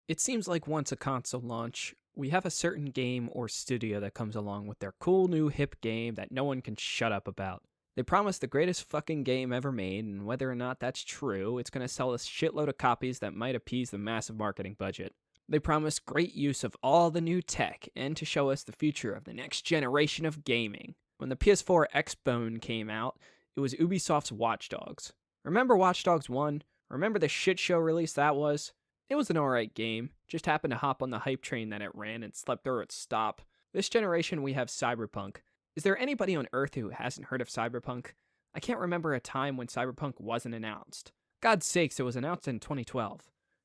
It seems like once a console launch, we have a certain game or studio that comes along with their cool new hip game that no one can shut up about. They promise the greatest fucking game ever made, and whether or not that's true, it's going to sell a shitload of copies that might appease the massive marketing budget. They promise great use of all the new tech and to show us the future of the next generation of gaming. When the PS4 X-Bone came out, it was Ubisoft's Watch Dogs. Remember Watch Dogs 1? Remember the shit show release that was? It was an alright game, just happened to hop on the hype train that it ran and slept through its stop. This generation we have Cyberpunk. Is there anybody on Earth who hasn't heard of Cyberpunk? I can't remember a time when Cyberpunk wasn't announced. God's sakes, it was announced in 2012.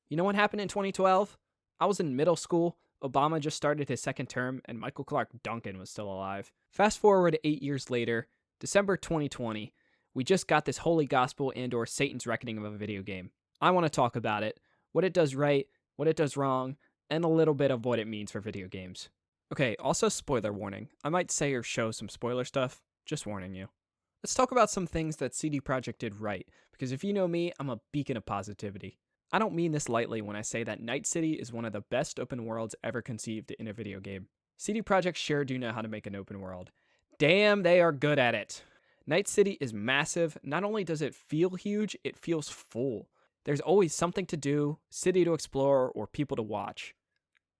You know what happened in 2012? I was in middle school, Obama just started his second term, and Michael Clark Duncan was still alive. Fast forward 8 years later, December 2020, we just got this holy gospel and or Satan's reckoning of a video game. I want to talk about it, what it does right, what it does wrong, and a little bit of what it means for video games. Okay, also spoiler warning. I might say or show some spoiler stuff, just warning you. Let's talk about some things that CD Projekt did right, because if you know me, I'm a beacon of positivity. I don't mean this lightly when I say that Night City is one of the best open worlds ever conceived in a video game. CD Projekt sure do know how to make an open world. Damn, they are good at it. Night City is massive. Not only does it feel huge, it feels full. There's always something to do, city to explore, or people to watch.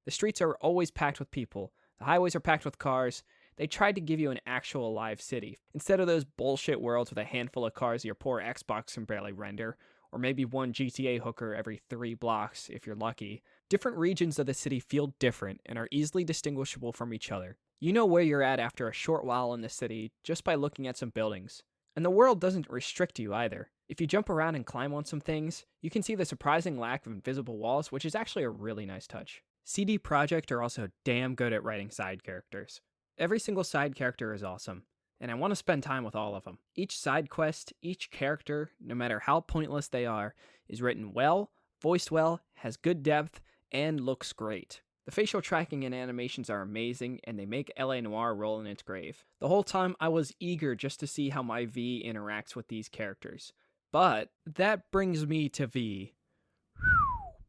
The streets are always packed with people. The highways are packed with cars. They tried to give you an actual live city, instead of those bullshit worlds with a handful of cars your poor Xbox can barely render, or maybe one GTA hooker every 3 blocks if you're lucky. Different regions of the city feel different and are easily distinguishable from each other. You know where you're at after a short while in the city just by looking at some buildings. And the world doesn't restrict you either. If you jump around and climb on some things, you can see the surprising lack of invisible walls, which is actually a really nice touch. CD Projekt are also damn good at writing side characters. Every single side character is awesome, and I want to spend time with all of them. Each side quest, each character, no matter how pointless they are, is written well, voiced well, has good depth, and looks great. The facial tracking and animations are amazing, and they make LA Noire roll in its grave. The whole time I was eager just to see how my V interacts with these characters. But that brings me to V.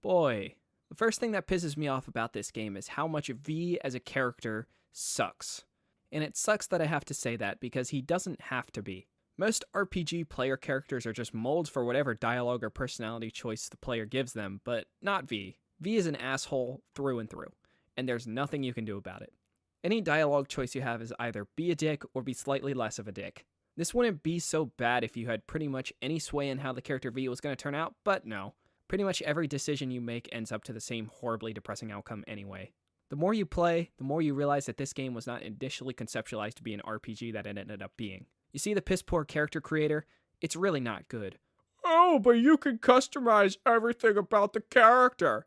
Boy. The first thing that pisses me off about this game is how much V as a character sucks. And it sucks that I have to say that because he doesn't have to be. Most RPG player characters are just molds for whatever dialogue or personality choice the player gives them, but not V. V is an asshole through and through, and there's nothing you can do about it. Any dialogue choice you have is either be a dick or be slightly less of a dick. This wouldn't be so bad if you had pretty much any sway in how the character V was going to turn out, but no. Pretty much every decision you make ends up to the same horribly depressing outcome anyway. The more you play, the more you realize that this game was not initially conceptualized to be an RPG that it ended up being. You see the piss-poor character creator? It's really not good. Oh, but you can customize everything about the character.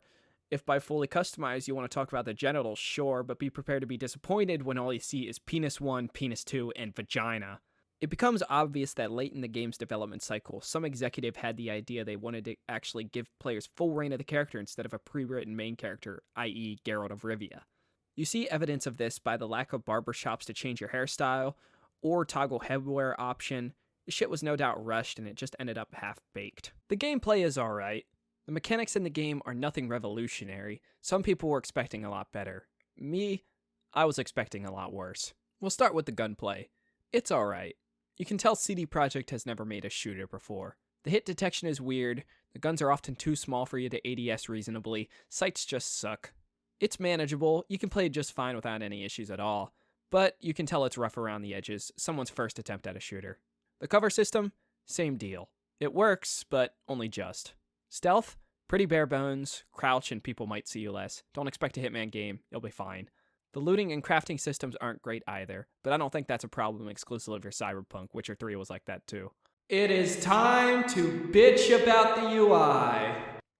If by fully customized you want to talk about the genitals, sure, but be prepared to be disappointed when all you see is penis 1, penis 2, and vagina. It becomes obvious that late in the game's development cycle, some executive had the idea they wanted to actually give players full reign of the character instead of a pre-written main character, i.e. Geralt of Rivia. You see evidence of this by the lack of barbershops to change your hairstyle, or toggle headwear option. The shit was no doubt rushed and it just ended up half-baked. The gameplay is alright. The mechanics in the game are nothing revolutionary. Some people were expecting a lot better. Me, I was expecting a lot worse. We'll start with the gunplay. It's alright. You can tell CD Projekt has never made a shooter before. The hit detection is weird, the guns are often too small for you to ADS reasonably, sights just suck. It's manageable, you can play it just fine without any issues at all, but you can tell it's rough around the edges, someone's first attempt at a shooter. The cover system? Same deal. It works, but only just. Stealth? Pretty bare bones, crouch and people might see you less. Don't expect a Hitman game, you'll be fine. The looting and crafting systems aren't great either, but I don't think that's a problem exclusive for Cyberpunk. Witcher 3 was like that too. It is time to bitch about the UI!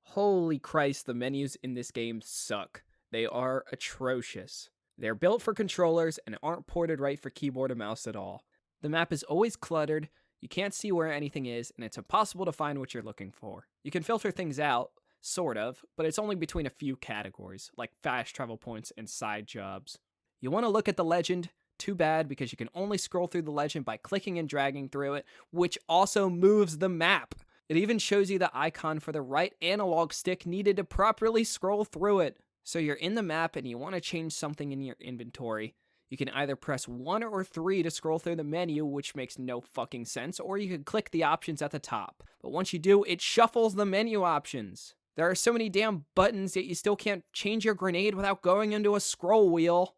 Holy Christ, the menus in this game suck. They are atrocious. They're built for controllers and aren't ported right for keyboard and mouse at all. The map is always cluttered, you can't see where anything is, and it's impossible to find what you're looking for. You can filter things out, sort of, but it's only between a few categories, like fast travel points and side jobs. You want to look at the legend? Too bad, because you can only scroll through the legend by clicking and dragging through it, which also moves the map. It even shows you the icon for the right analog stick needed to properly scroll through it. So you're in the map and you want to change something in your inventory. You can either press 1 or 3 to scroll through the menu, which makes no fucking sense, or you can click the options at the top. But once you do, it shuffles the menu options. There are so many damn buttons that you still can't change your grenade without going into a scroll wheel.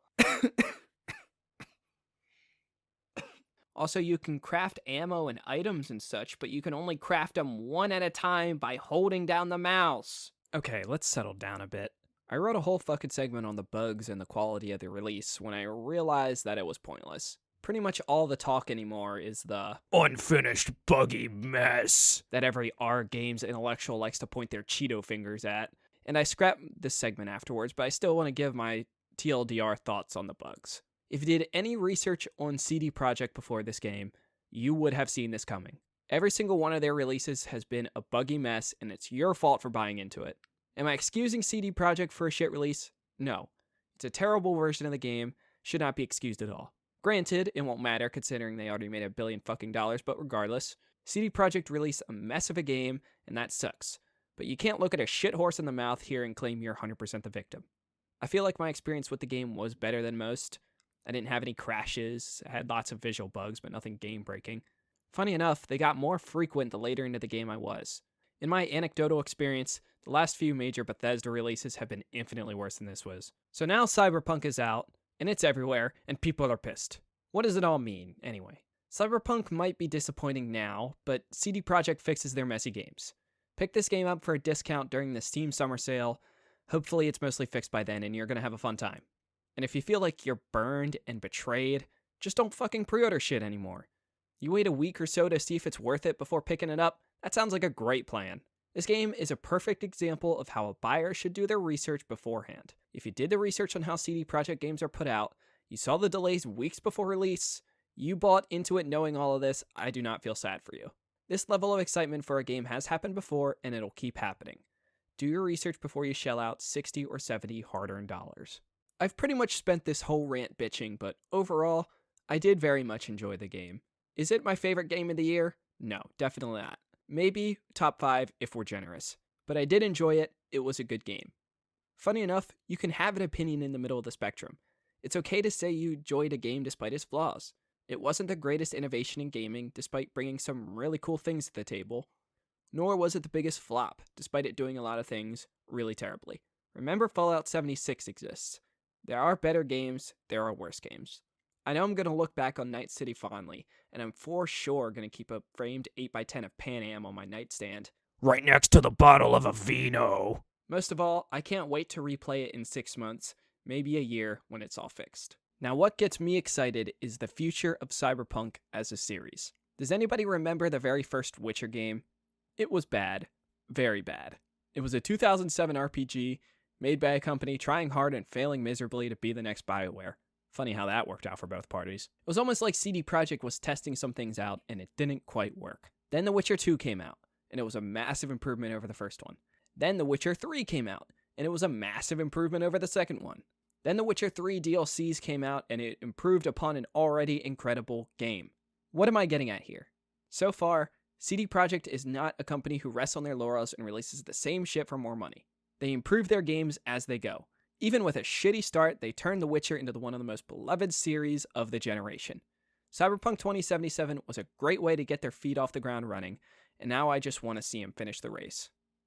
Also, you can craft ammo and items and such, but you can only craft them one at a time by holding down the mouse. Okay, let's settle down a bit. I wrote a whole fucking segment on the bugs and the quality of the release when I realized that it was pointless. Pretty much all the talk anymore is the unfinished buggy mess that every R Games intellectual likes to point their Cheeto fingers at. And I scrapped this segment afterwards, but I still want to give my TLDR thoughts on the bugs. If you did any research on CD Projekt before this game, you would have seen this coming. Every single one of their releases has been a buggy mess, and it's your fault for buying into it. Am I excusing CD Projekt for a shit release? No. It's a terrible version of the game, should not be excused at all. Granted, it won't matter considering they already made $1 billion fucking dollars, but regardless, CD Projekt released a mess of a game, and that sucks. But you can't look at a shit horse in the mouth here and claim you're 100% the victim. I feel like my experience with the game was better than most. I didn't have any crashes, I had lots of visual bugs, but nothing game-breaking. Funny enough, they got more frequent the later into the game I was. In my anecdotal experience, the last few major Bethesda releases have been infinitely worse than this was. So now Cyberpunk is out, and it's everywhere, and people are pissed. What does it all mean, anyway? Cyberpunk might be disappointing now, but CD Projekt fixes their messy games. Pick this game up for a discount during the Steam Summer Sale. Hopefully it's mostly fixed by then, and you're gonna have a fun time. And if you feel like you're burned and betrayed, just don't fucking pre-order shit anymore. You wait a week or so to see if it's worth it before picking it up, that sounds like a great plan. This game is a perfect example of how a buyer should do their research beforehand. If you did the research on how CD Projekt games are put out, you saw the delays weeks before release, you bought into it knowing all of this, I do not feel sad for you. This level of excitement for a game has happened before, and it'll keep happening. Do your research before you shell out $60 or $70 hard-earned dollars. I've pretty much spent this whole rant bitching, but overall, I did very much enjoy the game. Is it my favorite game of the year? No, definitely not. Maybe top 5 if we're generous. But I did enjoy it, it was a good game. Funny enough, you can have an opinion in the middle of the spectrum. It's okay to say you enjoyed a game despite its flaws. It wasn't the greatest innovation in gaming, despite bringing some really cool things to the table. Nor was it the biggest flop, despite it doing a lot of things really terribly. Remember, Fallout 76 exists. There are better games, there are worse games. I know I'm going to look back on Night City fondly, and I'm for sure going to keep a framed 8x10 of Pan Am on my nightstand, right next to the bottle of a vino. Most of all, I can't wait to replay it in 6 months, maybe a year, when it's all fixed. Now, what gets me excited is the future of Cyberpunk as a series. Does anybody remember the very first Witcher game? It was bad. Very bad. It was a 2007 RPG, made by a company trying hard and failing miserably to be the next BioWare. Funny how that worked out for both parties. It was almost like CD Projekt was testing some things out, and it didn't quite work. Then The Witcher 2 came out, and it was a massive improvement over the first one. Then The Witcher 3 came out, and it was a massive improvement over the second one. Then The Witcher 3 DLCs came out, and it improved upon an already incredible game. What am I getting at here? So far, CD Projekt is not a company who rests on their laurels and releases the same shit for more money. They improve their games as they go. Even with a shitty start, they turned The Witcher into one of the most beloved series of the generation. Cyberpunk 2077 was a great way to get their feet off the ground running, and now I just want to see them finish the race.